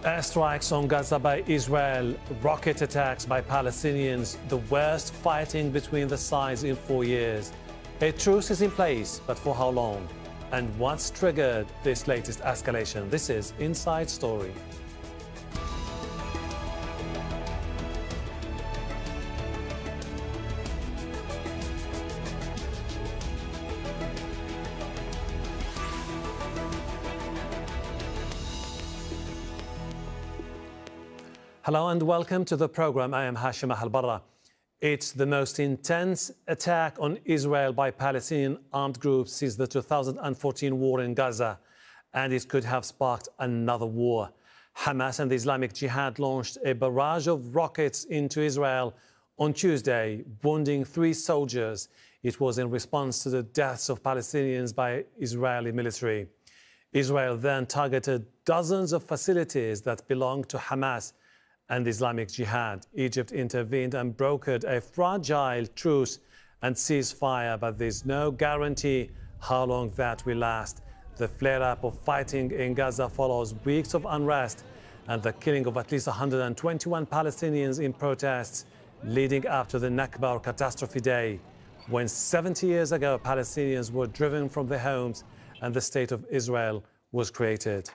Airstrikes on Gaza by Israel, rocket attacks by Palestinians, the worst fighting between the sides in 4 years. A truce is in place, but for how long? And what's triggered this latest escalation? This is Inside Story. Hello and welcome to the program. I am Hashim Al-Barra. It's the most intense attack on Israel by Palestinian armed groups since the 2014 war in Gaza, and it could have sparked another war. Hamas and the Islamic Jihad launched a barrage of rockets into Israel on Tuesday, wounding 3 soldiers. It was in response to the deaths of Palestinians by Israeli military. Israel then targeted dozens of facilities that belong to Hamas and the Islamic Jihad. Egypt intervened and brokered a fragile truce and ceasefire, but there's no guarantee how long that will last. The flare-up of fighting in Gaza follows weeks of unrest and the killing of at least 121 Palestinians in protests leading up to the Nakba or Catastrophe Day, when 70 years ago Palestinians were driven from their homes and the State of Israel was created.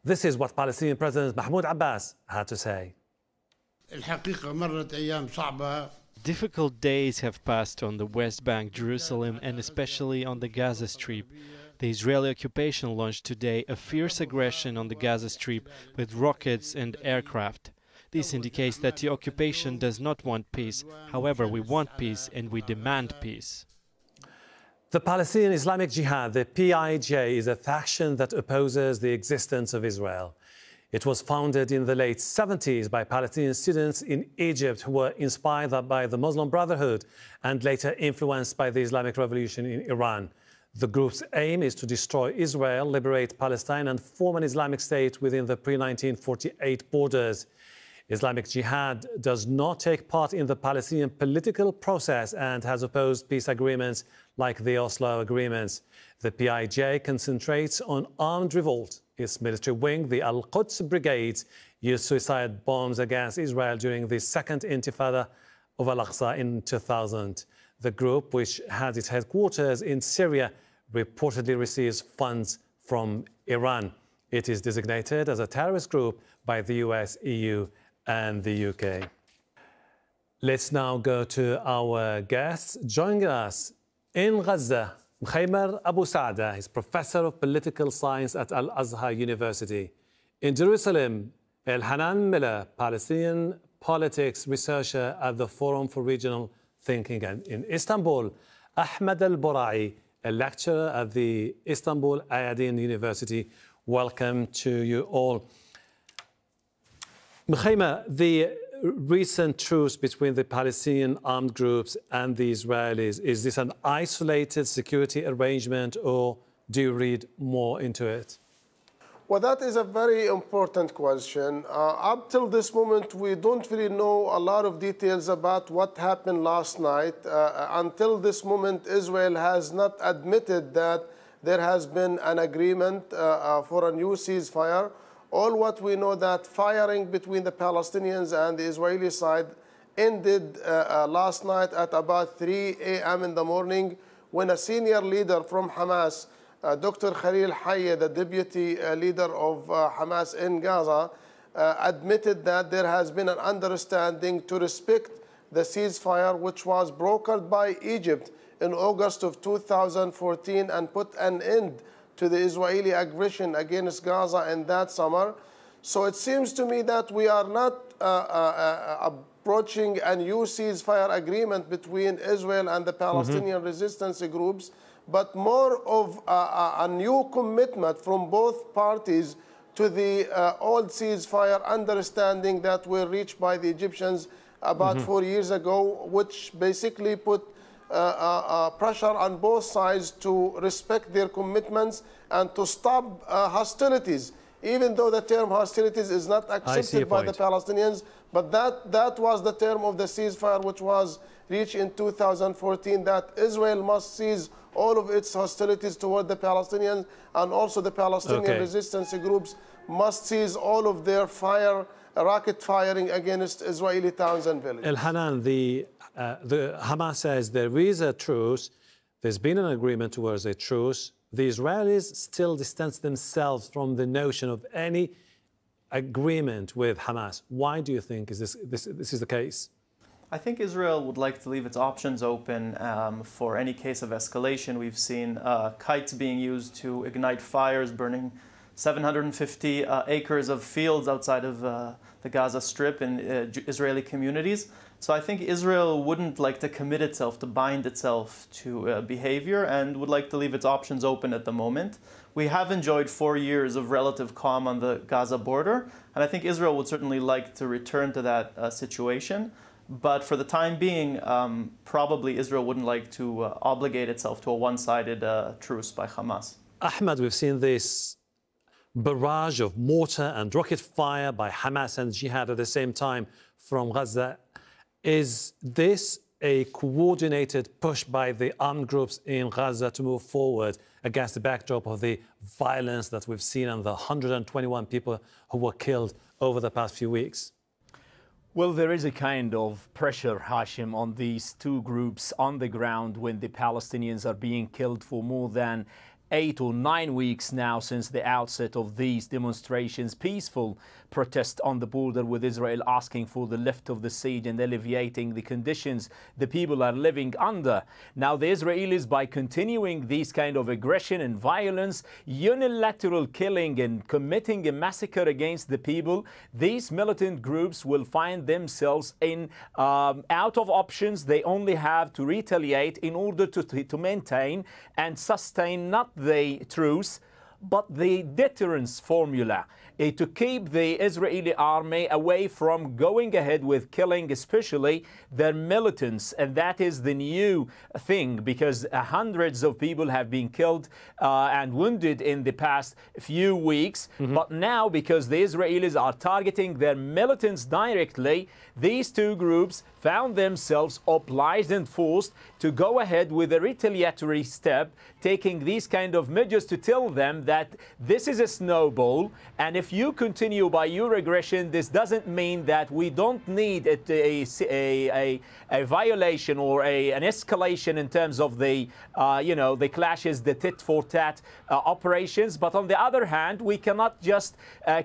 This is what Palestinian President Mahmoud Abbas had to say. Difficult days have passed on the West Bank, Jerusalem, and especially on the Gaza Strip. The Israeli occupation launched today a fierce aggression on the Gaza Strip with rockets and aircraft. This indicates that the occupation does not want peace. However, we want peace and we demand peace. The Palestinian Islamic Jihad, the PIJ, is a faction that opposes the existence of Israel. It was founded in the late 70s by Palestinian students in Egypt who were inspired by the Muslim Brotherhood and later influenced by the Islamic Revolution in Iran. The group's aim is to destroy Israel, liberate Palestine, and form an Islamic State within the pre-1948 borders. Islamic Jihad does not take part in the Palestinian political process and has opposed peace agreements like the Oslo agreements. The PIJ concentrates on armed revolt. Its military wing, the Al-Quds Brigades, used suicide bombs against Israel during the Second Intifada of Al-Aqsa in 2000. The group, which has its headquarters in Syria, reportedly receives funds from Iran. It is designated as a terrorist group by the US, EU, and the UK. Let's now go to our guests. Joining us in Gaza, Mkhaymar Abu Saada is Professor of Political Science at Al-Azhar University. In Jerusalem, El-Hanan Miller, Palestinian politics researcher at the Forum for Regional Thinking. And in Istanbul, Ahmed Al-Borai, a lecturer at the Istanbul Ayadin University. Welcome to you all. Mkhaymar, the recent truce between the Palestinian armed groups and the Israelis, is this an isolated security arrangement, or do you read more into it? Well, that is a very important question. Up till this moment, we don't really know a lot of details about what happened last night. Until this moment, Israel has not admitted that there has been an agreement for a new ceasefire. All what we know that firing between the Palestinians and the Israeli side ended last night at about 3 a.m. in the morning, when a senior leader from Hamas, Dr. Khalil Hayya, the deputy leader of Hamas in Gaza, admitted that there has been an understanding to respect the ceasefire, which was brokered by Egypt in August of 2014 and put an end to the Israeli aggression against Gaza in that summer. So it seems to me that we are not approaching a new ceasefire agreement between Israel and the Palestinian resistance groups, but more of a new commitment from both parties to the old ceasefire understanding that were reached by the Egyptians about 4 years ago, which basically put pressure on both sides to respect their commitments and to stop hostilities even though the term hostilities is not accepted by the Palestinians, but that was the term of the ceasefire which was reached in 2014, that Israel must cease all of its hostilities toward the Palestinians, and also the Palestinian resistance groups must cease all of their rocket firing against Israeli towns and villages. El-Hanan, the Hamas says there is a truce. There's been an agreement towards a truce. The Israelis still distance themselves from the notion of any agreement with Hamas. Why do you think this is the case? I think Israel would like to leave its options open for any case of escalation. We've seen kites being used to ignite fires, burning 750 acres of fields outside of the Gaza Strip in Israeli communities. So I think Israel wouldn't like to commit itself, to bind itself to behavior, and would like to leave its options open at the moment. We have enjoyed 4 years of relative calm on the Gaza border, and I think Israel would certainly like to return to that situation. But for the time being, probably Israel wouldn't like to obligate itself to a one-sided truce by Hamas. Ahmed, we've seen this barrage of mortar and rocket fire by Hamas and Jihad at the same time from Gaza. Is this a coordinated push by the armed groups in Gaza to move forward against the backdrop of the violence that we've seen and the 121 people who were killed over the past few weeks? Well, there is a kind of pressure, Hashim, on these two groups on the ground when the Palestinians are being killed for more than 8 or 9 weeks now since the outset of these demonstrations, peaceful protest on the border with Israel, asking for the lift of the siege and alleviating the conditions the people are living under. Now, the Israelis, by continuing these kind of aggression and violence, unilateral killing and committing a massacre against the people, these militant groups will find themselves in out of options. They only have to retaliate in order to maintain and sustain not the truce, but the deterrence formula, to keep the Israeli army away from going ahead with killing, especially their militants. And that is the new thing, because hundreds of people have been killed and wounded in the past few weeks. But now, because the Israelis are targeting their militants directly, these two groups found themselves obliged and forced to go ahead with a retaliatory step, taking these kind of measures to tell them that this is a snowball, and if you continue by your aggression, this doesn't mean that we don't need a violation or an escalation in terms of the the clashes, the tit-for-tat operations. But on the other hand, we cannot just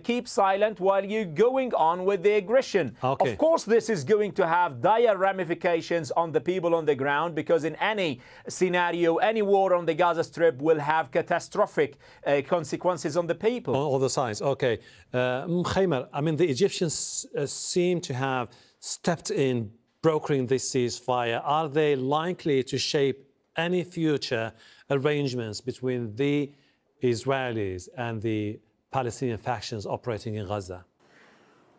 keep silent while you're going on with the aggression. Of course, this is going to have dire ramifications on the people on the ground, because in any scenario, any war on the Gaza Strip will have catastrophic consequences on the people. All the sides, okay. Khaymer, I mean, the Egyptians seem to have stepped in, brokering this ceasefire. Are they likely to shape any future arrangements between the Israelis and the Palestinian factions operating in Gaza?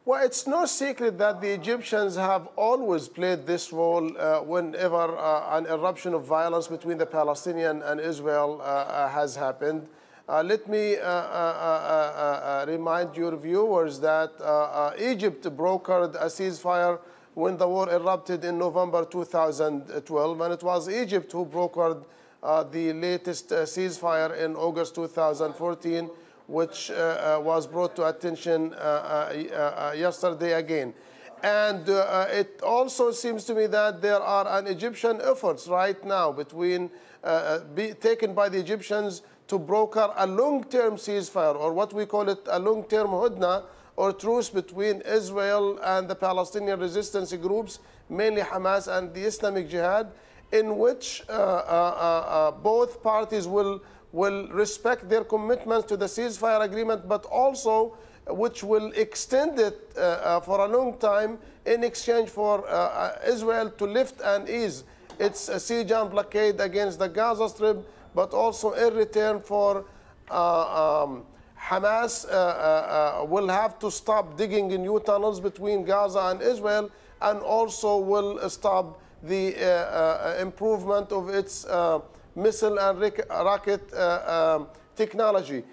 Well, it's no secret that the Egyptians have always played this role whenever an eruption of violence between the Palestinian and Israel has happened. Let me remind your viewers that Egypt brokered a ceasefire when the war erupted in November 2012, and it was Egypt who brokered the latest ceasefire in August 2014, which was brought to attention yesterday again. And it also seems to me that there are an Egyptian efforts right now taken by the Egyptians to broker a long-term ceasefire, or what we call it a long-term hudna, or truce between Israel and the Palestinian resistance groups, mainly Hamas and the Islamic Jihad, in which both parties will respect their commitments to the ceasefire agreement, but also which will extend it for a long time in exchange for Israel to lift and ease its siege and blockade against the Gaza Strip, but also in return for Hamas will have to stop digging new tunnels between Gaza and Israel, and also will stop the improvement of its missile and rocket technology.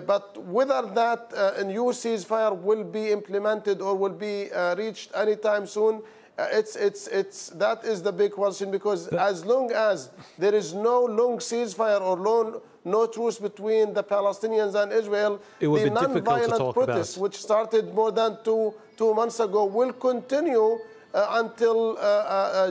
But whether that new ceasefire will be implemented or will be reached anytime soon, that is the big question, because as long as there is no long ceasefire or no truce between the Palestinians and Israel, the non-violent protests, which started more than two months ago, will continue until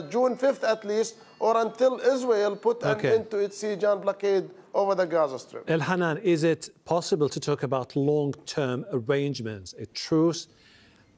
June 5th at least, or until Israel put an end to its siege and blockade over the Gaza Strip. Elhanan, is it possible to talk about long-term arrangements, a truce,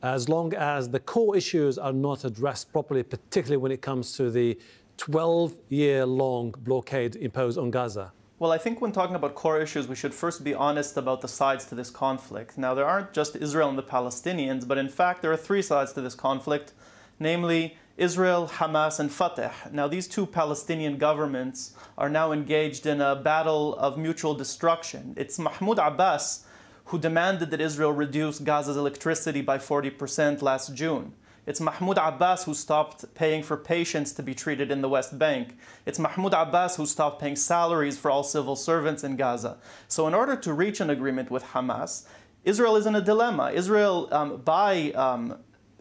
as long as the core issues are not addressed properly, particularly when it comes to the 12-year-long blockade imposed on Gaza? Well, I think when talking about core issues, we should first be honest about the sides to this conflict. Now, there aren't just Israel and the Palestinians, but in fact, there are three sides to this conflict, namely Israel, Hamas, and Fatah. Now, these two Palestinian governments are now engaged in a battle of mutual destruction. It's Mahmoud Abbas who demanded that Israel reduce Gaza's electricity by 40% last June. It's Mahmoud Abbas who stopped paying for patients to be treated in the West Bank. It's Mahmoud Abbas who stopped paying salaries for all civil servants in Gaza. So in order to reach an agreement with Hamas, Israel is in a dilemma. Israel, by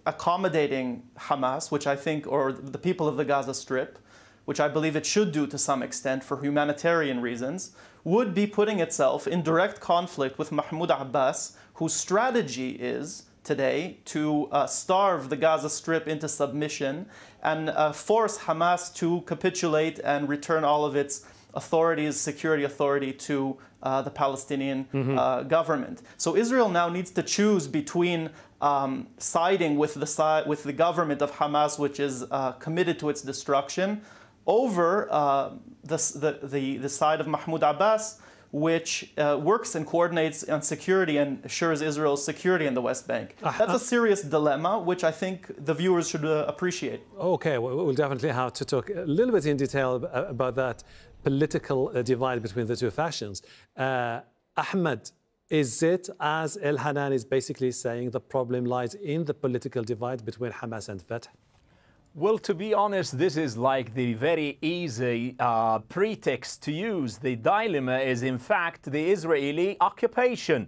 accommodating Hamas, which I think, or the people of the Gaza Strip, which I believe it should do to some extent for humanitarian reasons, would be putting itself in direct conflict with Mahmoud Abbas, whose strategy is today to starve the Gaza Strip into submission and force Hamas to capitulate and return all of its authorities, security authority, to the Palestinian government. So Israel now needs to choose between siding with the government of Hamas, which is committed to its destruction, over the side of Mahmoud Abbas, which works and coordinates on security and assures Israel's security in the West Bank. That's a serious dilemma, which I think the viewers should appreciate. Okay, we'll definitely have to talk a little bit in detail about that political divide between the two factions. Ahmed, is it, as Elhanan is basically saying, the problem lies in the political divide between Hamas and Fatah? Well, to be honest, this is like the very easy pretext to use. The dilemma is, in fact, the Israeli occupation.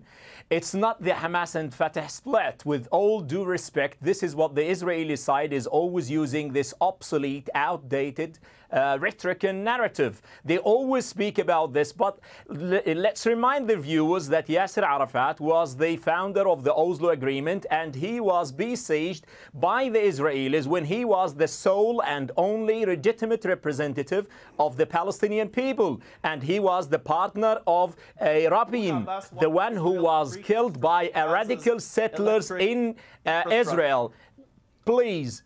It's not the Hamas and Fatah split. With all due respect, this is what the Israeli side is always using, this obsolete, outdated rhetoric and narrative. They always speak about this, but let's remind the viewers that Yasser Arafat was the founder of the Oslo Agreement, and he was besieged by the Israelis when he was the sole and only legitimate representative of the Palestinian people. And he was the partner of Rabin, the one who was killed by radical settlers in Israel. Please,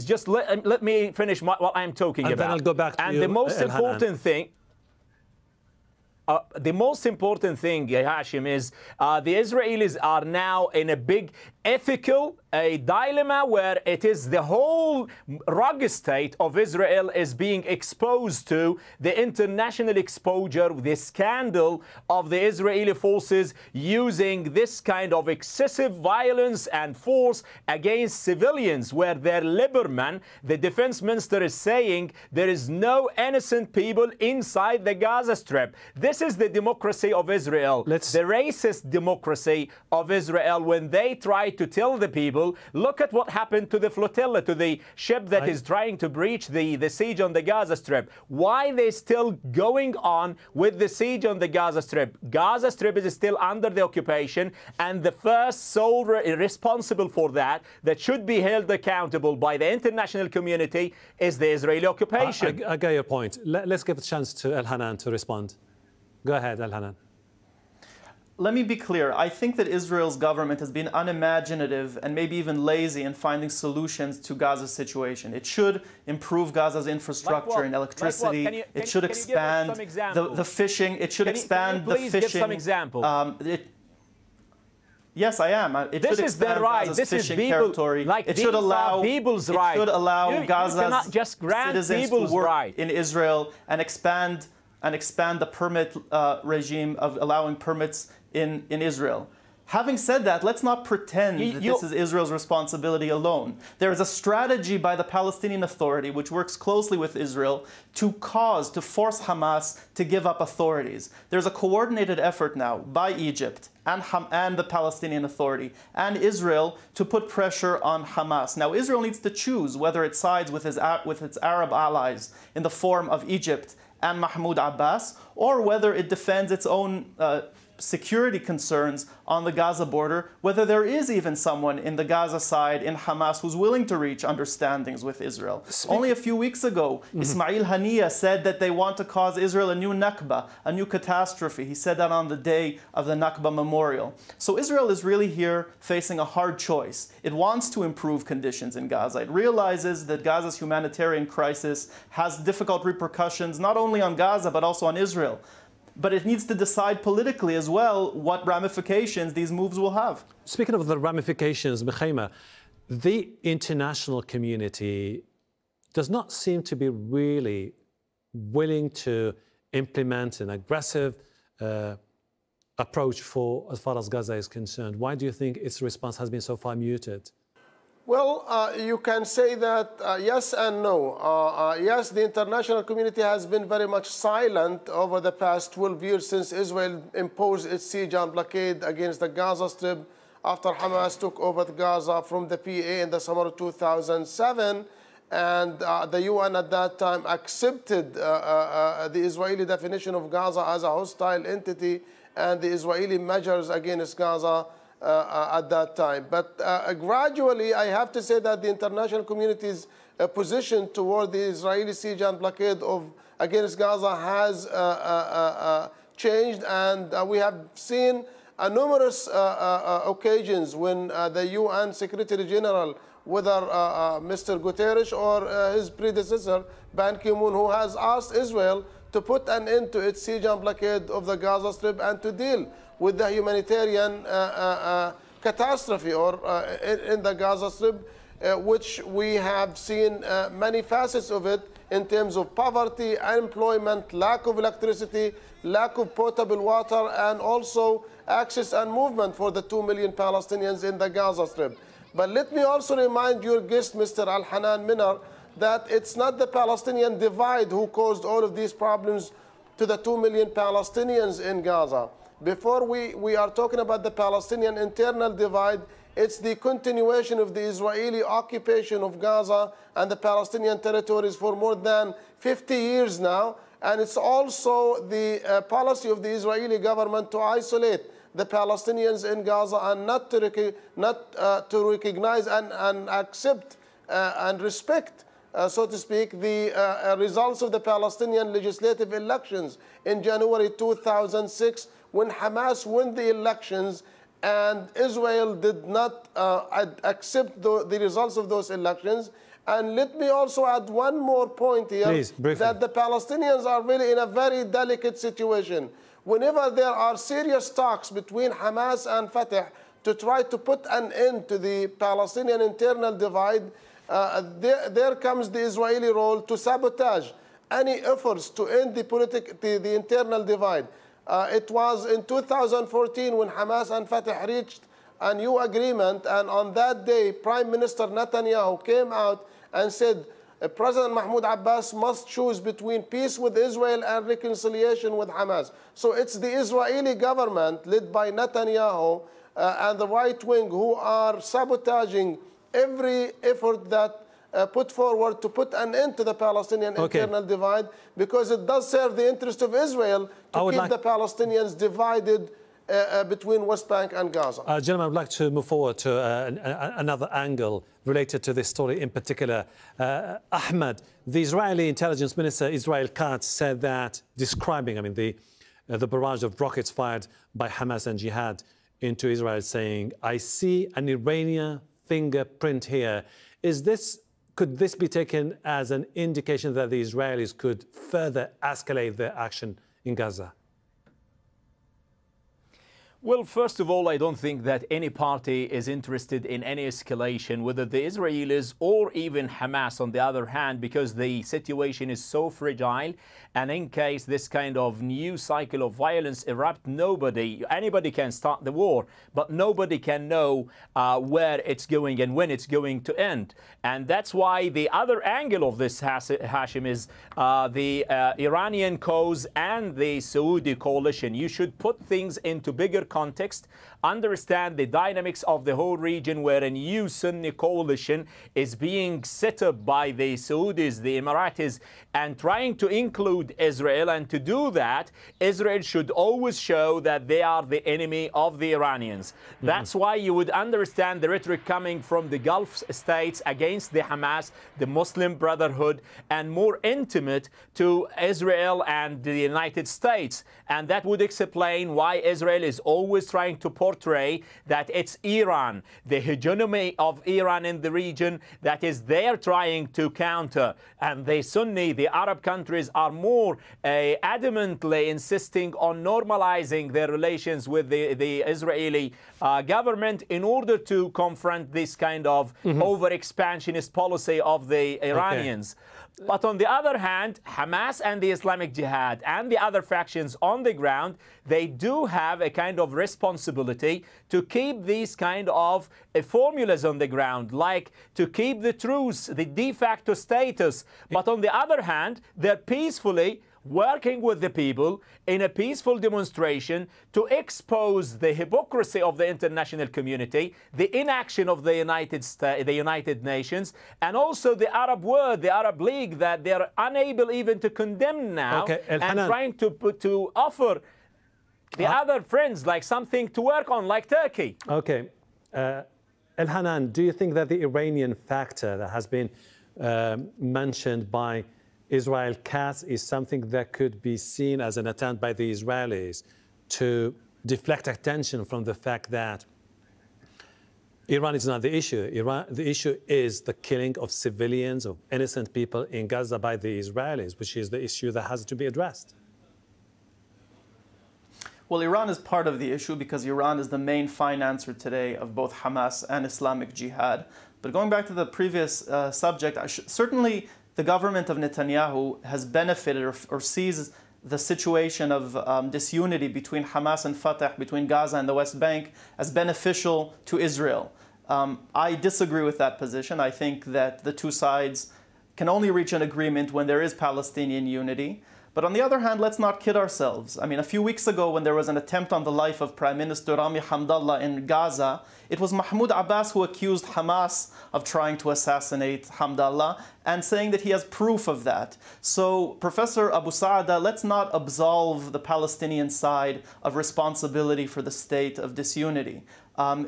just let me finish what I'm talking about. Then I'll go back to and you, the most important thing, Hashim, is the Israelis are now in a big ethical dilemma where it is the whole rugged state of Israel is being exposed to the international exposure, the scandal of the Israeli forces using this kind of excessive violence and force against civilians, where their Lieberman, the defense minister, is saying there is no innocent people inside the Gaza Strip. This is the democracy of Israel, the racist democracy of Israel, when they try to tell the people, look at what happened to the flotilla, to the ship that is trying to breach the siege on the Gaza Strip. Why they still going on with the siege on the Gaza Strip? Gaza Strip is still under the occupation, and the first sole responsible for that should be held accountable by the international community is the Israeli occupation. I get your point. Let's give a chance to Elhanan to respond. Go ahead, Elhanan. Let me be clear. I think that Israel's government has been unimaginative and maybe even lazy in finding solutions to Gaza's situation. It should improve Gaza's infrastructure and electricity. It should expand the fishing. It should expand the fishing. Please give some examples. Yes, I am. This is their right. This is people like it should allow people's right. It should allow Gaza's just grant citizens to work in Israel and expand the permit regime of allowing permits in Israel. Having said that, let's not pretend that this is Israel's responsibility alone. There is a strategy by the Palestinian Authority, which works closely with Israel, to force Hamas to give up authorities. There's a coordinated effort now by Egypt and the Palestinian Authority and Israel to put pressure on Hamas. Now, Israel needs to choose whether it sides with its Arab allies in the form of Egypt and Mahmoud Abbas, or whether it defends its own security concerns on the Gaza border, whether there is even someone in the Gaza side in Hamas who's willing to reach understandings with Israel. Only a few weeks ago, Ismail Haniyeh said that they want to cause Israel a new Nakba, a new catastrophe. He said that on the day of the Nakba memorial. So Israel is really here facing a hard choice. It wants to improve conditions in Gaza. It realizes that Gaza's humanitarian crisis has difficult repercussions not only on Gaza but also on Israel. But it needs to decide politically as well what ramifications these moves will have. Speaking of the ramifications, Mikhaima, the international community does not seem to be really willing to implement an aggressive approach as far as Gaza is concerned. Why do you think its response has been so far muted? Well, you can say that yes and no. Yes, the international community has been very much silent over the past 12 years since Israel imposed its siege and blockade against the Gaza Strip after Hamas took over Gaza from the PA in the summer of 2007. And the UN at that time accepted the Israeli definition of Gaza as a hostile entity and the Israeli measures against Gaza at that time. But gradually, I have to say that the international community's position toward the Israeli siege and blockade against Gaza has changed, and we have seen numerous occasions when the UN Secretary General, whether Mr. Guterres or his predecessor, Ban Ki-moon, who has asked Israel to put an end to its siege and blockade of the Gaza Strip and to deal with the humanitarian catastrophe in the Gaza Strip, which we have seen many facets of it in terms of poverty, unemployment, lack of electricity, lack of potable water, and also access and movement for the 2 million Palestinians in the Gaza Strip. But let me also remind your guest, Mr. Al-Hanan Minar, that it's not the Palestinian divide who caused all of these problems to the 2 million Palestinians in Gaza. Before we are talking about the Palestinian internal divide, it's the continuation of the Israeli occupation of Gaza and the Palestinian territories for more than 50 years now. And it's also the policy of the Israeli government to isolate the Palestinians in Gaza and not to recognize and accept and respect, so to speak, the results of the Palestinian legislative elections in January 2006, when Hamas won the elections and Israel did not accept the results of those elections. And let me also add one more point here. Please, briefly. That the Palestinians are really in a very delicate situation. Whenever there are serious talks between Hamas and Fatah to try to put an end to the Palestinian internal divide, there comes the Israeli role to sabotage any efforts to end the internal divide. It was in 2014 when Hamas and Fatah reached a new agreement, and on that day, Prime Minister Netanyahu came out and said President Mahmoud Abbas must choose between peace with Israel and reconciliation with Hamas. So it's the Israeli government led by Netanyahu and the right wing who are sabotaging every effort that put forward to put an end to the Palestinian internal divide, because it does serve the interest of Israel to keep the Palestinians divided between West Bank and Gaza. Gentlemen, I'd like to move forward to another angle related to this story in particular. Ahmed, the Israeli intelligence minister, Israel Katz, said that, describing, the barrage of rockets fired by Hamas and Jihad into Israel, saying, "I see an Iranian fingerprint here." Could this be taken as an indication that the Israelis could further escalate their action in Gaza? Well, first of all, I don't think that any party is interested in any escalation, whether the Israelis or even Hamas on the other hand, because the situation is so fragile. And in case this kind of new cycle of violence erupt, anybody can start the war, but nobody can know where it's going and when it's going to end. And that's why the other angle of this, Hashim, is the Iranian cause and the Saudi coalition. You should put things into bigger context, understand the dynamics of the whole region where a new Sunni coalition is being set up by the Saudis, the Emiratis, and trying to include Israel. And to do that, Israel should always show that they are the enemy of the Iranians. That's why you would understand the rhetoric coming from the Gulf states against the Hamas, the Muslim Brotherhood, and more intimate to Israel and the United States. And that would explain why Israel is always trying to portray that it's Iran, the hegemony of Iran in the region, that is they're trying to counter. And the Sunni, the Arab countries, are more adamantly insisting on normalizing their relations with the Israeli government in order to confront this kind of over-expansionist policy of the Iranians. Okay. But on the other hand, Hamas and the Islamic Jihad and the other factions on the ground, they do have a kind of responsibility to keep these kind of formulas on the ground, like to keep the truce, the de facto status. But on the other hand, they're peacefully working with the people in a peaceful demonstration to expose the hypocrisy of the international community, the inaction of the United Nations, and also the Arab world, the Arab League, that they're unable even to condemn now, and trying to offer the other friends like something to work on, like Turkey. Okay. El-Hanan, do you think that the Iranian factor that has been mentioned by Israel Katz is something that could be seen as an attempt by the Israelis to deflect attention from the fact that Iran is not the issue? The issue is the killing of civilians, of innocent people in Gaza by the Israelis, which is the issue that has to be addressed. Well, Iran is part of the issue because Iran is the main financer today of both Hamas and Islamic Jihad. But going back to the previous subject, certainly the government of Netanyahu has benefited or sees the situation of disunity between Hamas and Fatah, between Gaza and the West Bank, as beneficial to Israel. I disagree with that position. I think that the two sides can only reach an agreement when there is Palestinian unity. But on the other hand, let's not kid ourselves. I mean, a few weeks ago when there was an attempt on the life of Prime Minister Rami Hamdallah in Gaza, it was Mahmoud Abbas who accused Hamas of trying to assassinate Hamdallah and saying that he has proof of that. So, Professor Abu Saada, let's not absolve the Palestinian side of responsibility for the state of disunity.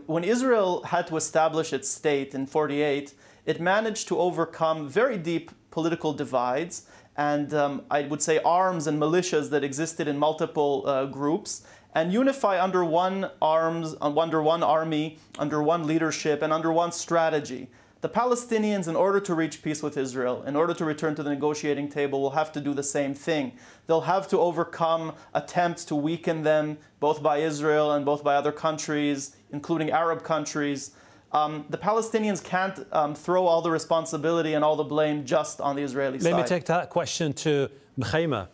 When Israel had to establish its state in 1948, it managed to overcome very deep political divides and I would say arms and militias that existed in multiple groups, and unify under one army, under one leadership, and under one strategy. The Palestinians, in order to reach peace with Israel, in order to return to the negotiating table, will have to do the same thing. They'll have to overcome attempts to weaken them, both by Israel and both by other countries, including Arab countries. The Palestinians can't throw all the responsibility and all the blame just on the Israeli side. Let me take that question to Mkhaima.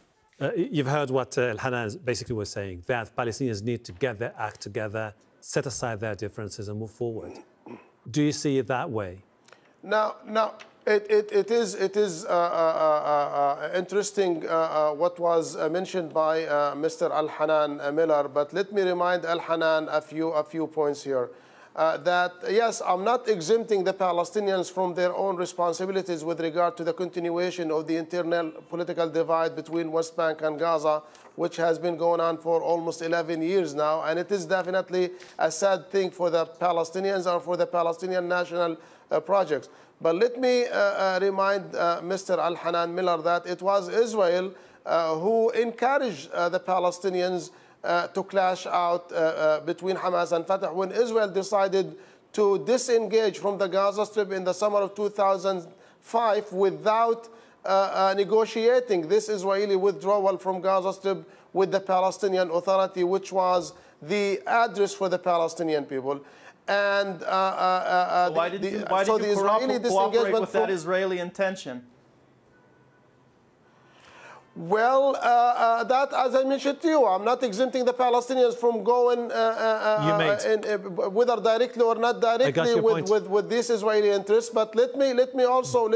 You've heard what El-Hanan basically was saying, that Palestinians need to get their act together, set aside their differences and move forward. Do you see it that way? Now, it is interesting what was mentioned by Mr. El-Hanan Miller, but let me remind El-Hanan a few points here. That, yes, I'm not exempting the Palestinians from their own responsibilities with regard to the continuation of the internal political divide between West Bank and Gaza, which has been going on for almost 11 years now. And it is definitely a sad thing for the Palestinians or for the Palestinian national projects. But let me remind Mr. El-Hanan Miller that it was Israel who encouraged the Palestinians to clash out between Hamas and Fatah when Israel decided to disengage from the Gaza Strip in the summer of 2005 without negotiating this Israeli withdrawal from Gaza Strip with the Palestinian Authority, which was the address for the Palestinian people. And so why did you cooperate with that Israeli intention? Well, that, as I mentioned to you, I'm not exempting the Palestinians from going, whether directly or not directly, with these Israeli interests. But let me also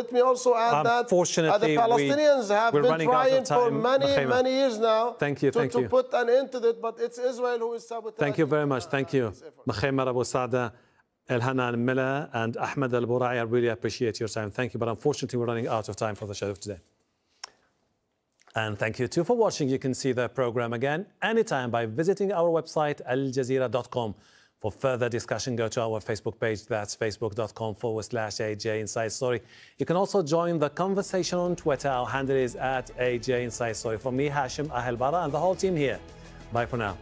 add that the Palestinians have been trying for many years now to put an end to it. But it's Israel who is sabotaging. Thank you very much. Thank you, Makhaymar Abu Saada, Elhanan Miller, and Ahmed Al Burai. I really appreciate your time. Thank you. But unfortunately, we're running out of time for the show today. And thank you too for watching. You can see the program again anytime by visiting our website aljazeera.com. For further discussion, go to our Facebook page. That's facebook.com/AJ Inside Story. You can also join the conversation on Twitter. Our handle is @AJ Inside Story. From me, Hashim Ahelbara, and the whole team here. Bye for now.